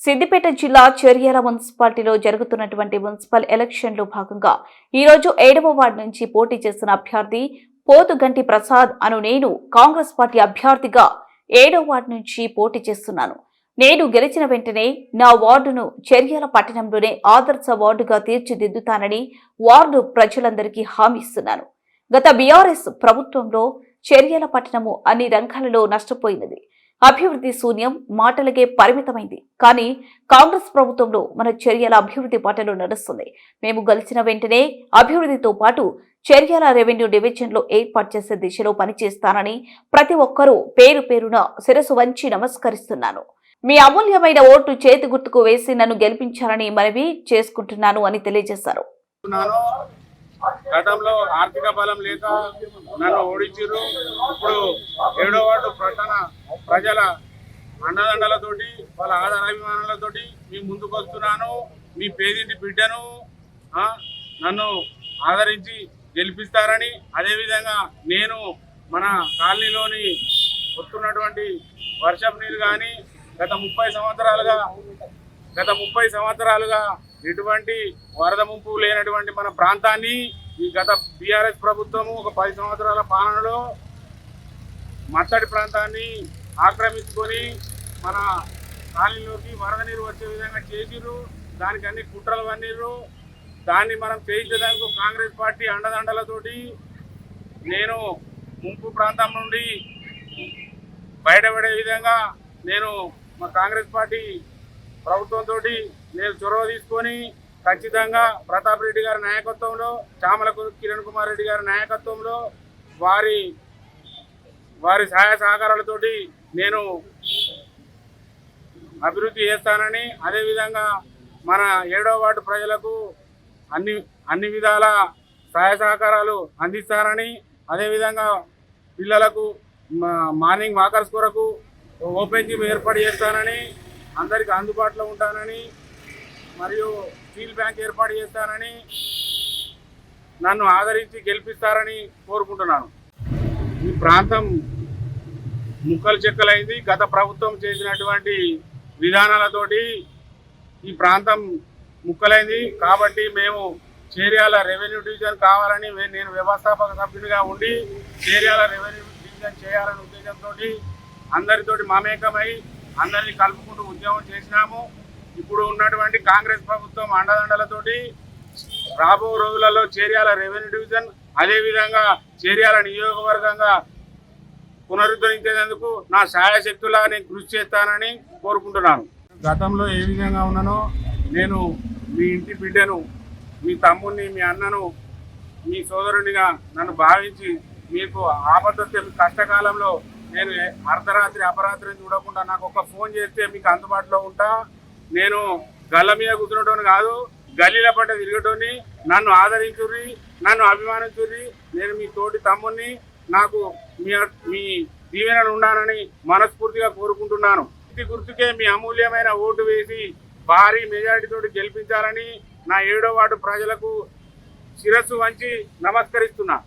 సిద్దిపేట జిల్లా చెర్యాల మున్సిపాలిటీలో జరుగుతున్నటువంటి మున్సిపల్ ఎలక్షన్లో భాగంగా ఈరోజు 7వ వార్డు నుంచి పోటీ చేస్తున్న అభ్యర్థి పోతుగంటి ప్రసాద్ అను నేను కాంగ్రెస్ పార్టీ అభ్యర్థిగా 7వ వార్డు నుంచి పోటీ చేస్తున్నాను. నేను గెలిచిన వెంటనే నా వార్డును చెర్యాల పట్టణంలోనే ఆదర్శ వార్డుగా తీర్చిదిద్దుతానని వార్డు ప్రజలందరికీ హామీ ఇస్తున్నాను. గత బీఆర్ఎస్ ప్రభుత్వంలో చెర్యాల పట్టణము అన్ని రంగాలలో నష్టపోయినది. అభివృద్ధి శూన్యం, మాటలకే పరిమితమైంది. కానీ కాంగ్రెస్ ప్రభుత్వంలో మన చెర్యాల అభివృద్ధి బాటలో నడుస్తుంది. మేము గెలిచిన వెంటనే అభివృద్ధితో పాటు చెర్యాల రెవెన్యూ డివిజన్ లో ఏర్పాటు చేసే దిశలో పనిచేస్తానని ప్రతి ఒక్కరూ పేరు పేరున శిరసు వంచి నమస్కరిస్తున్నాను. మీ అమూల్యమైన ఓటు చేతి గుర్తుకు వేసి నన్ను గెలిపించాలని మనవి చేసుకుంటున్నాను అని తెలియజేశారు. గతంలో ఆర్థిక బలం లేక నన్ను ఓడించారు. ఇప్పుడు 7వ వార్డు ప్రజల అండదండలతోటి వాళ్ళ ఆధారాభిమానాలతోటి మీ ముందుకు వస్తున్నాను. మీ పేదింటి బిడ్డను నన్ను ఆదరించి గెలిపిస్తారని, అదేవిధంగా నేను మన కాలనీలోని వస్తున్నటువంటి వర్షపు నీరు కానీ గత 30 సంవత్సరాలుగా ఎటువంటి వరద ముంపు లేనటువంటి మన ప్రాంతాన్ని ఈ గత బీఆర్ఎస్ ప్రభుత్వము ఒక 10 సంవత్సరాల పాలనలో మత్తడి ప్రాంతాన్ని ఆక్రమించుకొని మన కాలనీలోకి వరద నీరు వచ్చే విధంగా చేసిరు. దానికి అన్ని కుట్రలు పన్నీరు. దాన్ని మనం చేయించడానికి కాంగ్రెస్ పార్టీ అండదండలతోటి నేను ముంపు ప్రాంతం నుండి బయటపడే విధంగా నేను మా కాంగ్రెస్ పార్టీ ప్రభుత్వంతో నేను చొరవ తీసుకొని ఖచ్చితంగా ప్రతాప్ రెడ్డి గారి నాయకత్వంలో, చామల కిరణ్ కుమార్ రెడ్డి గారి నాయకత్వంలో వారి సహాయ సహకారాలతోటి నేను అభివృద్ధి చేస్తానని, అదేవిధంగా మన 7వ వార్డు ప్రజలకు అన్ని విధాల సహాయ సహకారాలు అందిస్తానని, అదేవిధంగా పిల్లలకు మార్నింగ్ వాకర్స్ కొరకు ఓపెన్ జిమ్ ఏర్పాటు చేస్తానని, అందరికి అందుబాటులో ఉంటానని, మరియు స్టీల్ బ్యాంక్ ఏర్పాటు చేస్తానని, నన్ను ఆదరించి గెలిపిస్తారని కోరుకుంటున్నాను. ఈ ప్రాంతం ముక్కలు చెక్కలైంది. గత ప్రభుత్వం చేసినటువంటి విధానాలతోటి ఈ ప్రాంతం ముక్కలైంది. కాబట్టి మేము చెర్యాల రెవెన్యూ డివిజన్ కావాలని నేను వ్యవస్థాపక సభ్యునిగా ఉండి చెర్యాల రెవెన్యూ డివిజన్ చేయాలనే ఉద్దేశంతో అందరితోటి మమేకమై అందరినీ కలుపుకుంటూ ఉద్యమం చేసినాము. ఇప్పుడు ఉన్నటువంటి కాంగ్రెస్ ప్రభుత్వం అండదండలతోటి రాబో రోజులలో చెర్యాల రెవెన్యూ డివిజన్, అదేవిధంగా చెర్యాల నియోజకవర్గంగా పునరుద్ధరించేందుకు నా శాయశక్తులా నేను కృషి చేస్తానని కోరుకుంటున్నాను. గతంలో ఏ విధంగా ఉన్నానో నేను మీ ఇంటి బిడ్డను, మీ తమ్ముడిని, మీ అన్నను, మీ సోదరునిగా నన్ను భావించి మీకు ఆపదొస్తే కష్టకాలంలో నేను అర్ధరాత్రి అపరాత్రి చూడకుండా నాకు ఒక ఫోన్ చేస్తే మీకు అందుబాటులో ఉంటా. నేను గల్ల మీద కూర్చునేటోని కాదు, గల్లీల పట్ల తిరిగేటోని. నన్ను ఆదరించుర్రి, నన్ను అభిమానించుర్రి. నేను మీ తోటి తమ్ముని, నాకు మీ దీవెనలు ఉండాలని మనస్ఫూర్తిగా కోరుకుంటున్నాను. ఇంటి గుర్తుకే మీ అమూల్యమైన ఓటు వేసి భారీ మెజారిటీతో గెలిపించాలని నా 7వ వార్డు ప్రజలకు శిరస్సు వంచి నమస్కరిస్తున్నా.